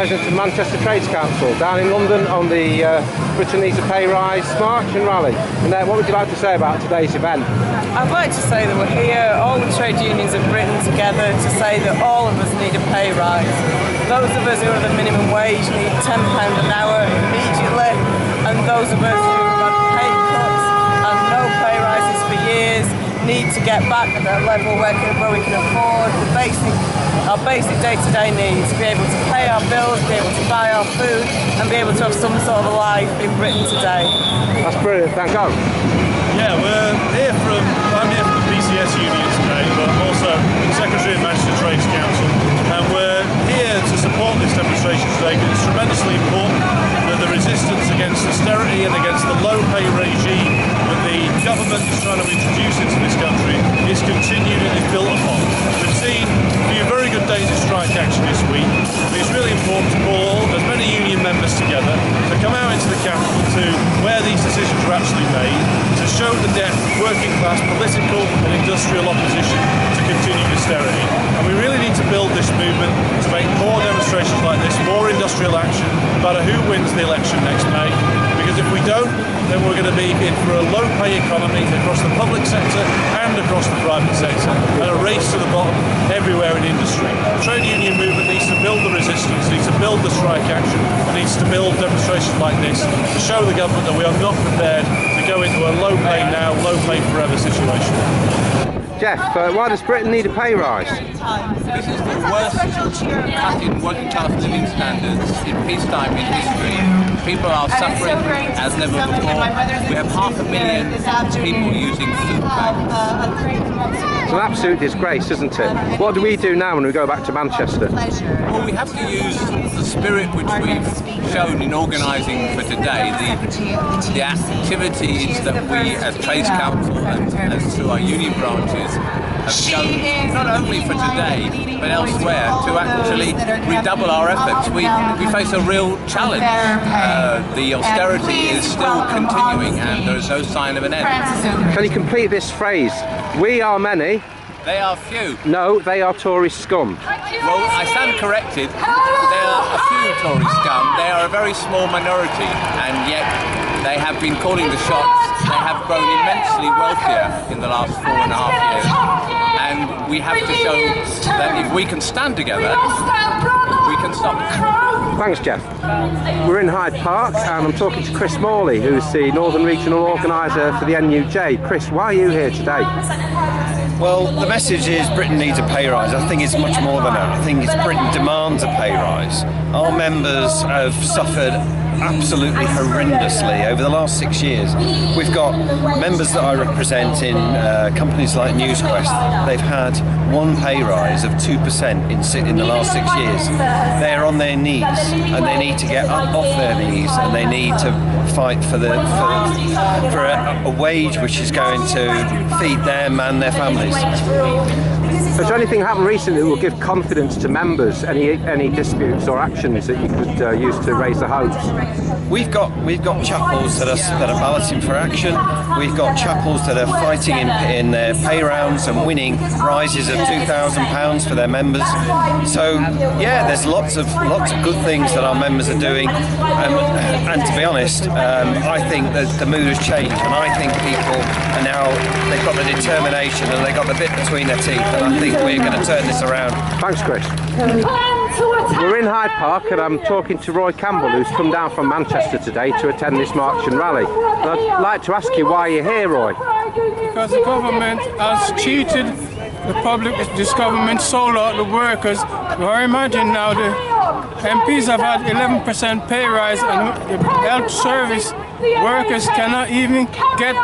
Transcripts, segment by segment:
President of the Manchester Trades Council, down in London on the Britain Needs a Pay Rise March and Rally. And what would you like to say about today's event? I'd like to say that we're here, all the trade unions of Britain together, to say that all of us need a pay rise. Those of us who are the minimum wage need £10 an hour immediately, and those of us who have had pay cuts and no pay rises for years need to get back at that level where we can afford our basic day-to-day needs, to be able to pay our bills, be able to buy our food, and be able to have some sort of a life in Britain today. That's brilliant, thank you. Yeah, I'm here from the PCS union today, but I'm also Secretary of Manchester Trades Council, and we're here to support this demonstration today because it's tremendously important that the resistance against austerity and against the low pay regime that the government is trying to introduce into this country is continued and is built upon. We've seen a few very good days of strike action this week, but it's really important to pull as many union members together to come out into the capital to where these decisions are actually made, to show the depth of working class political and industrial opposition to continued austerity. And we really need to build this movement to make more demonstrations like this, more industrial action, no matter who wins the election next May. Because if we don't, then we're going to be in for a low pay economy across the public sector and across the private sector, and a race to the bottom everywhere in industry. The trade union movement needs to build the resistance, needs to build the strike action, and needs to build demonstrations like this to show the government that we are not prepared to go into a low pay now, low pay forever situation. Jeff, why does Britain need a pay rise? This is the worst cut in working class living standards in peacetime in history. People are suffering as never before. We have 500,000 people using food banks. It's an absolute disgrace, isn't it? What do we do now when we go back to Manchester? Well, we have to use the spirit which we've shown in organising for today, the activities that we as Trades Council and as through our union branches have shown not only for today but elsewhere to actually redouble our efforts. We face a real challenge. The austerity is still continuing and there is no sign of an end. Can you complete this phrase? We are many. They are few. No, they are Tory scum. Well, I stand corrected. They are a few Tory scum. They are a very small minority, and yet they have been calling the shots. They have grown immensely wealthier in the last 4.5 years. And we have to show that if we can stand together, we can stop it. Thanks, Jeff. We're in Hyde Park and I'm talking to Chris Morley, who's the Northern Regional Organiser for the NUJ. Chris, why are you here today? Well, the message is Britain needs a pay rise. I think it's much more than that. I think it's Britain demands a pay rise. Our members have suffered absolutely horrendously over the last 6 years. We've got members that I represent in companies like NewsQuest. They've had one pay rise of 2% in the last 6 years. They're on their knees and they need to get up off their knees and they need to fight for a wage which is going to feed them and their families. Has there anything happened recently that will give confidence to members? Any disputes or actions that you could use to raise the hopes? We've got chapels that are balloting for action. We've got chapels that are fighting in their pay rounds and winning rises of £2,000 for their members. So yeah, there's lots of good things that our members are doing. And to be honest, I think that the mood has changed, and I think people are now, they've got the determination and they've got the bit between their teeth, and I think we're going to turn this around. Thanks, Chris. We're in Hyde Park and I'm talking to Roy Campbell, who's come down from Manchester today to attend this march and rally. And I'd like to ask you why you're here, Roy. Because the government has cheated the public. This government sold out the workers. Well, imagine now the MPs have had 11% pay rise and the health service workers cannot even get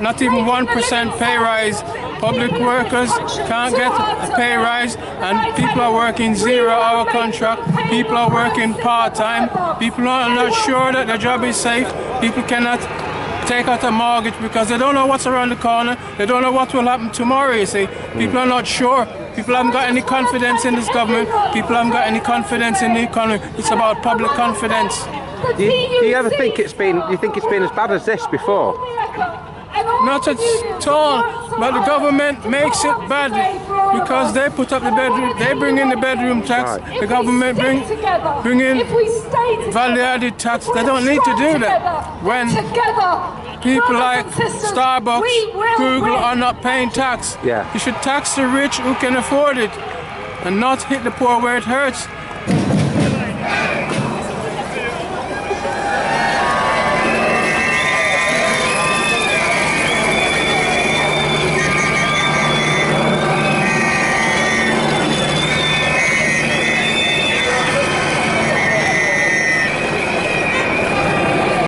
not even 1% pay rise. Public workers can't get a pay rise, and people are working 0-hour contract, people are working part-time, people are not sure that their job is safe, people cannot take out a mortgage because they don't know what's around the corner, they don't know what will happen tomorrow, you see. People are not sure, people haven't got any confidence in this government, people haven't got any confidence in the economy. It's about public confidence. Do you ever think it's been as bad as this before? Not at all, but the government makes it bad. because they put up the bedroom, they bring in the bedroom tax, Right. the government bring in value-added tax. They don't need to do that when people like Starbucks, Google are not paying tax. Yeah. You should tax the rich who can afford it and not hit the poor where it hurts.